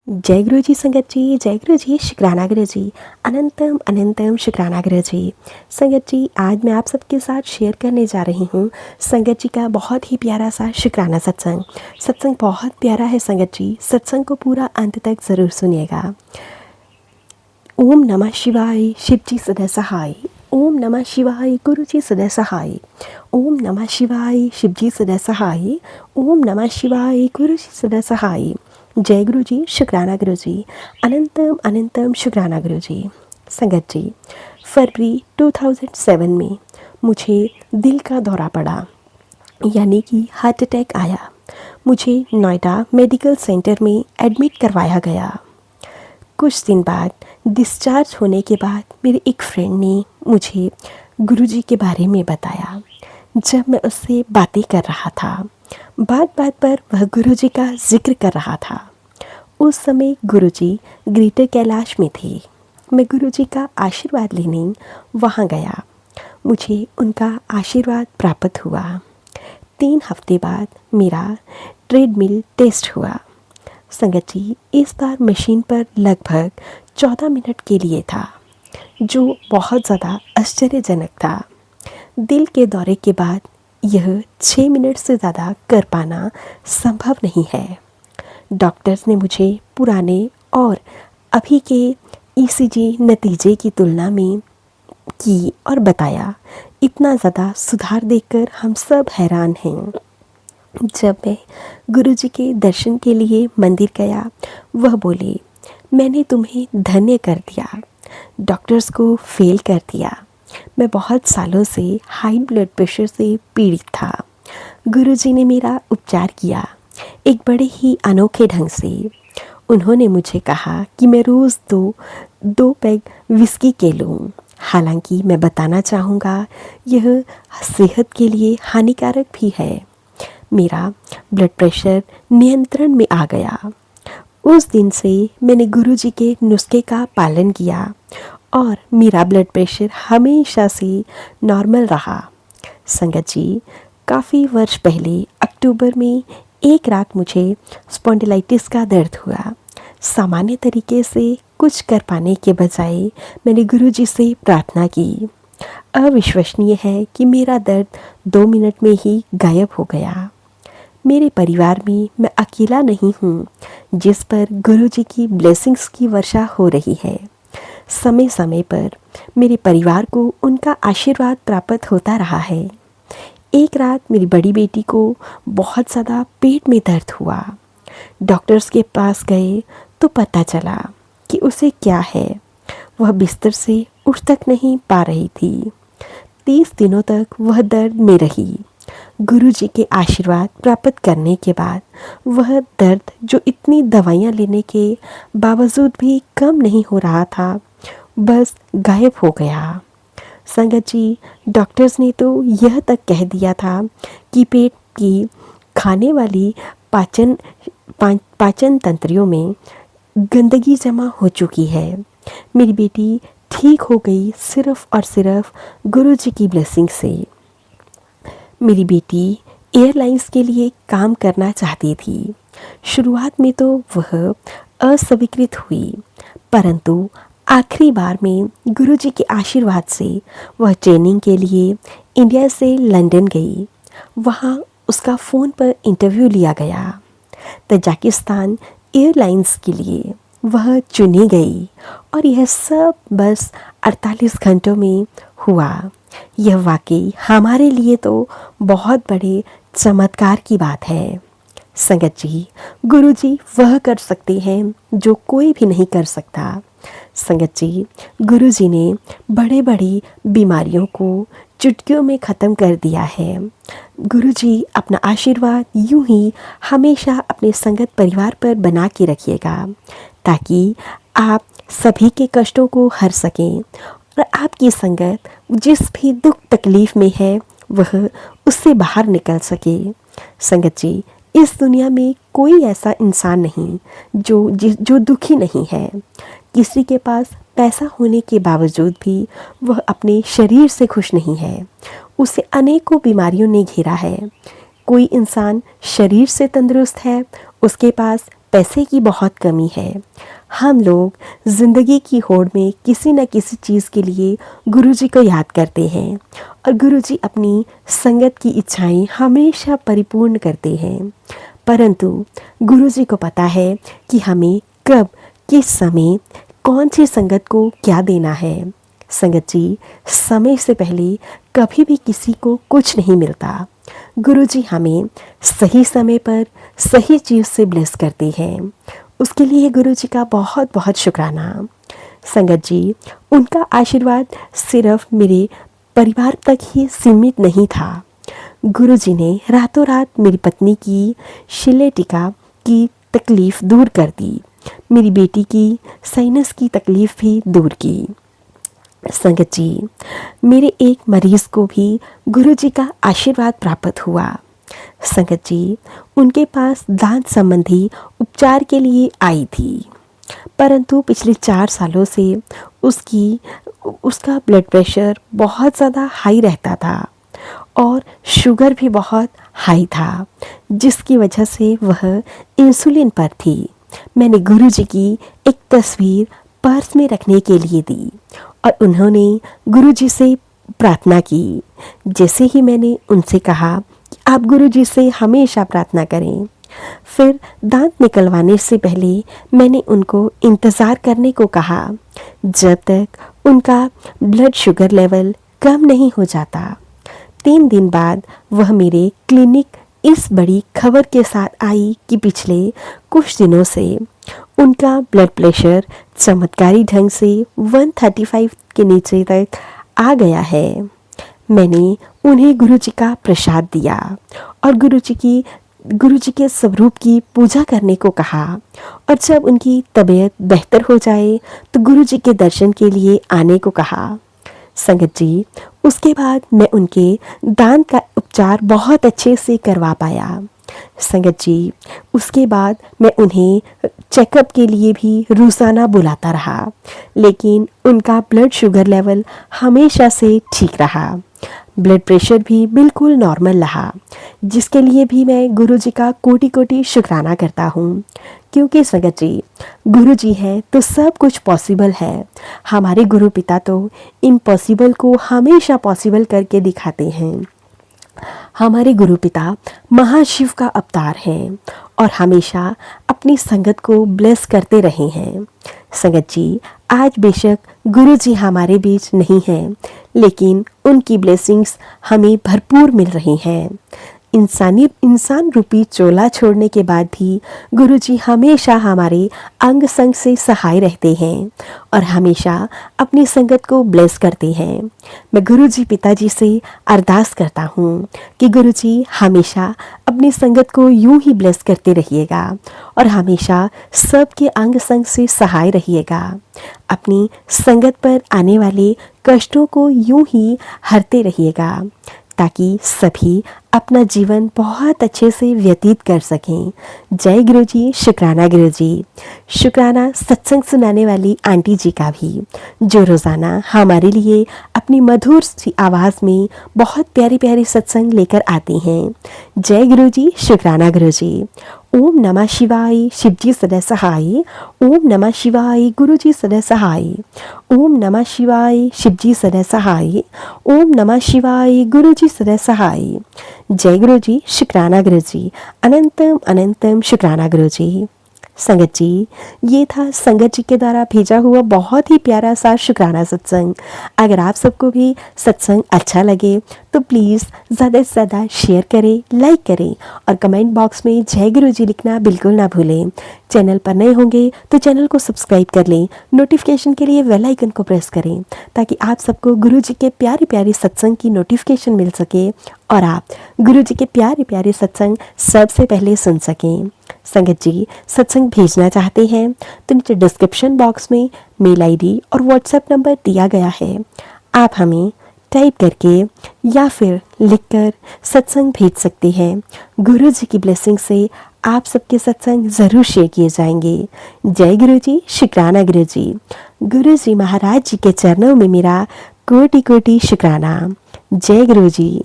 जय गुरु जी संगत जी, जय गुरु जी, शुक्राना गुरु जी, अनंतम अनंतम शुक्राना गुरु जी। संगत जी, आज मैं आप सबके साथ शेयर करने जा रही हूँ संगत जी का बहुत ही प्यारा सा शुक्राना सत्संग। सत्संग बहुत प्यारा है संगत जी, सत्संग को पूरा अंत तक ज़रूर सुनिएगा। ओम नमः शिवाय, शिव जी सदा सहाय। ओम नमः शिवाय, गुरु जी सदा सहाय। ओम नमः शिवाय, शिव जी सदा सहाय। ओम नमः शिवाय, गुरु जी सदा सहाय। जय गुरु जी, शुक्राना गुरु जी, अनंतम अनंतम शुक्राना गुरु जी। संगत जी, फरवरी 2007 में मुझे दिल का दौरा पड़ा, यानी कि हार्ट अटैक आया। मुझे नोएडा मेडिकल सेंटर में एडमिट करवाया गया। कुछ दिन बाद डिस्चार्ज होने के बाद मेरे एक फ्रेंड ने मुझे गुरुजी के बारे में बताया। जब मैं उससे बातें कर रहा था, बात बात पर वह गुरुजी का जिक्र कर रहा था। उस समय गुरुजी ग्रेटर कैलाश में थे। मैं गुरुजी का आशीर्वाद लेने वहाँ गया। मुझे उनका आशीर्वाद प्राप्त हुआ। 3 हफ्ते बाद मेरा ट्रेडमिल टेस्ट हुआ। संगत जी, इस बार मशीन पर लगभग 14 मिनट के लिए था, जो बहुत ज़्यादा आश्चर्यजनक था। दिल के दौरे के बाद यह 6 मिनट से ज़्यादा कर पाना संभव नहीं है। डॉक्टर्स ने मुझे पुराने और अभी के ईसीजी नतीजे की तुलना में की और बताया। इतना ज़्यादा सुधार देखकर हम सब हैरान हैं। जब मैं गुरुजी के दर्शन के लिए मंदिर गया, वह बोले, मैंने तुम्हें धन्य कर दिया, डॉक्टर्स को फेल कर दिया। मैं बहुत सालों से हाई ब्लड प्रेशर से पीड़ित था। गुरुजी ने मेरा उपचार किया, एक बड़े ही अनोखे ढंग से। उन्होंने मुझे कहा कि मैं रोज़ दो पैग विस्की के लूँ। हालांकि मैं बताना चाहूँगा, यह सेहत के लिए हानिकारक भी है। मेरा ब्लड प्रेशर नियंत्रण में आ गया। उस दिन से मैंने गुरुजी के नुस्खे का पालन किया और मेरा ब्लड प्रेशर हमेशा से नॉर्मल रहा। संगत जी, काफ़ी वर्ष पहले अक्टूबर में एक रात मुझे स्पॉन्डिलाइटिस का दर्द हुआ। सामान्य तरीके से कुछ कर पाने के बजाय मैंने गुरुजी से प्रार्थना की। अविश्वसनीय है कि मेरा दर्द 2 मिनट में ही गायब हो गया। मेरे परिवार में मैं अकेला नहीं हूँ जिस पर गुरुजी की ब्लेसिंग्स की वर्षा हो रही है। समय समय पर मेरे परिवार को उनका आशीर्वाद प्राप्त होता रहा है। एक रात मेरी बड़ी बेटी को बहुत ज़्यादा पेट में दर्द हुआ। डॉक्टर्स के पास गए तो पता चला कि उसे क्या है। वह बिस्तर से उठ तक नहीं पा रही थी। 30 दिनों तक वह दर्द में रही। गुरुजी के आशीर्वाद प्राप्त करने के बाद वह दर्द, जो इतनी दवाइयाँ लेने के बावजूद भी कम नहीं हो रहा था, बस गायब हो गया। संगत जी, डॉक्टर्स ने तो यह तक कह दिया था कि पेट की खाने वाली पाचन तंत्रियों में गंदगी जमा हो चुकी है। मेरी बेटी ठीक हो गई सिर्फ और सिर्फ गुरुजी की ब्लेसिंग से। मेरी बेटी एयरलाइंस के लिए काम करना चाहती थी। शुरुआत में तो वह अस्वीकृत हुई, परंतु आखिरी बार में गुरुजी के आशीर्वाद से वह ट्रेनिंग के लिए इंडिया से लंदन गई। वहाँ उसका फ़ोन पर इंटरव्यू लिया गया। तजाकिस्तान एयरलाइंस के लिए वह चुनी गई और यह सब बस 48 घंटों में हुआ। यह वाकई हमारे लिए तो बहुत बड़े चमत्कार की बात है। संगत जी, गुरुजी वह कर सकते हैं जो कोई भी नहीं कर सकता। संगत जी, गुरुजी ने बड़े बड़ी बीमारियों को चुटकियों में ख़त्म कर दिया है। गुरुजी अपना आशीर्वाद यूं ही हमेशा अपने संगत परिवार पर बना के रखिएगा, ताकि आप सभी के कष्टों को हर सकें और आपकी संगत जिस भी दुख तकलीफ़ में है वह उससे बाहर निकल सके। संगत जी, इस दुनिया में कोई ऐसा इंसान नहीं जो दुखी नहीं है। किसी के पास पैसा होने के बावजूद भी वह अपने शरीर से खुश नहीं है। उसे अनेकों बीमारियों ने घेरा है। कोई इंसान शरीर से तंदुरुस्त है, उसके पास पैसे की बहुत कमी है। हम लोग ज़िंदगी की होड़ में किसी न किसी चीज़ के लिए गुरुजी को याद करते हैं और गुरुजी अपनी संगत की इच्छाएं हमेशा परिपूर्ण करते हैं। परंतु गुरुजी को पता है कि हमें कब, किस समय, कौन सी संगत को क्या देना है। संगत जी, समय से पहले कभी भी किसी को कुछ नहीं मिलता। गुरुजी हमें सही समय पर सही चीज़ से ब्लेस करते हैं। उसके लिए गुरुजी का बहुत बहुत शुक्राना। संगत जी, उनका आशीर्वाद सिर्फ मेरे परिवार तक ही सीमित नहीं था। गुरुजी ने रातों रात मेरी पत्नी की शिलेटिका की तकलीफ़ दूर कर दी। मेरी बेटी की साइनस की तकलीफ़ भी दूर की। संगत जी, मेरे एक मरीज़ को भी गुरुजी का आशीर्वाद प्राप्त हुआ। संगत जी, उनके पास दांत संबंधी उपचार के लिए आई थी, परंतु पिछले 4 सालों से उसका ब्लड प्रेशर बहुत ज़्यादा हाई रहता था और शुगर भी बहुत हाई था, जिसकी वजह से वह इंसुलिन पर थी। मैंने गुरुजी की एक तस्वीर पर्स में रखने के लिए दी और उन्होंने गुरुजी से प्रार्थना की। जैसे ही मैंने उनसे कहा कि आप गुरुजी से हमेशा प्रार्थना करें, फिर दांत निकलवाने से पहले मैंने उनको इंतज़ार करने को कहा जब तक उनका ब्लड शुगर लेवल कम नहीं हो जाता। 3 दिन बाद वह मेरे क्लिनिक इस बड़ी खबर के साथ आई कि पिछले कुछ दिनों से उनका ब्लड प्रेशर चमत्कारी ढंग से 135 के नीचे तक आ गया है। मैंने उन्हें गुरुजी का प्रसाद दिया और गुरुजी के स्वरूप की पूजा करने को कहा और जब उनकी तबीयत बेहतर हो जाए तो गुरुजी के दर्शन के लिए आने को कहा। संगत जी, उसके बाद मैं उनके दांत का उपचार बहुत अच्छे से करवा पाया। संगत जी, उसके बाद मैं उन्हें चेकअप के लिए भी रोज़ाना बुलाता रहा, लेकिन उनका ब्लड शुगर लेवल हमेशा से ठीक रहा। ब्लड प्रेशर भी बिल्कुल नॉर्मल रहा, जिसके लिए भी मैं गुरुजी का कोटि कोटि शुक्राना करता हूँ। क्योंकि संगत जी, गुरुजी है तो सब कुछ पॉसिबल है। हमारे गुरु पिता तो इम्पॉसिबल को हमेशा पॉसिबल करके दिखाते हैं। हमारे गुरु पिता महाशिव का अवतार हैं और हमेशा अपनी संगत को ब्लेस करते रहे हैं। संगत जी, आज बेशक गुरुजी हमारे बीच नहीं हैं, लेकिन उनकी ब्लेसिंग्स हमें भरपूर मिल रही हैं। इंसान रूपी चोला छोड़ने के बाद भी गुरुजी हमेशा हमारे अंग संग से सहाय रहते हैं और हमेशा अपनी संगत को ब्लेस करते हैं। मैं गुरुजी पिताजी से अरदास करता हूँ कि गुरुजी हमेशा अपनी संगत को यूं ही ब्लेस करते रहिएगा और हमेशा सबके अंग संग से सहाय रहिएगा। अपनी संगत पर आने वाले कष्टों को यूं ही हरते रहिएगा ताकि सभी अपना जीवन बहुत अच्छे से व्यतीत कर सकें। जय गुरुजी, शुक्राना गुरुजी। शुक्राना सत्संग सुनाने वाली आंटी जी का भी, जो रोज़ाना हमारे लिए अपनी मधुर सी आवाज़ में बहुत प्यारी प्यारी सत्संग लेकर आती हैं। जय गुरुजी, शुक्राना गुरुजी। ओम नमः शिवाय, शिवजी सदा सहाय। ओम नमः शिवाय, गुरुजी सदा सहाय। ओम नमः शिवाय, शिवजी सदा सहाय। ओम नमः शिवाय, गुरुजी सदा सहाय। जय गुरुजी, शुक्राना गुरुजी। अनंतम अनंतम शुक्राना गुरुजी। संगत जी, ये था संगत जी के द्वारा भेजा हुआ बहुत ही प्यारा सा शुक्राना सत्संग। अगर आप सबको भी सत्संग अच्छा लगे तो प्लीज़ ज़्यादा से ज़्यादा शेयर करें, लाइक करें और कमेंट बॉक्स में जय गुरुजी लिखना बिल्कुल ना भूलें। चैनल पर नए होंगे तो चैनल को सब्सक्राइब कर लें, नोटिफिकेशन के लिए बेल आइकन को प्रेस करें ताकि आप सबको गुरुजी के प्यारे प्यारे सत्संग की नोटिफिकेशन मिल सके और आप गुरुजी के प्यारे प्यारे सत्संग सबसे पहले सुन सकें। संगत जी, सत्संग भेजना चाहते हैं तो नीचे डिस्क्रिप्शन बॉक्स में मेल आईडी और व्हाट्सएप नंबर दिया गया है। आप हमें टाइप करके या फिर लिखकर सत्संग भेज सकते हैं। गुरु जी की ब्लेसिंग से आप सबके सत्संग ज़रूर शेयर किए जाएंगे। जय गुरु जी, शुक्राना गुरु जी। गुरु जी महाराज जी के चरणों में मेरा कोटि कोटि शुक्राना। जय गुरु जी।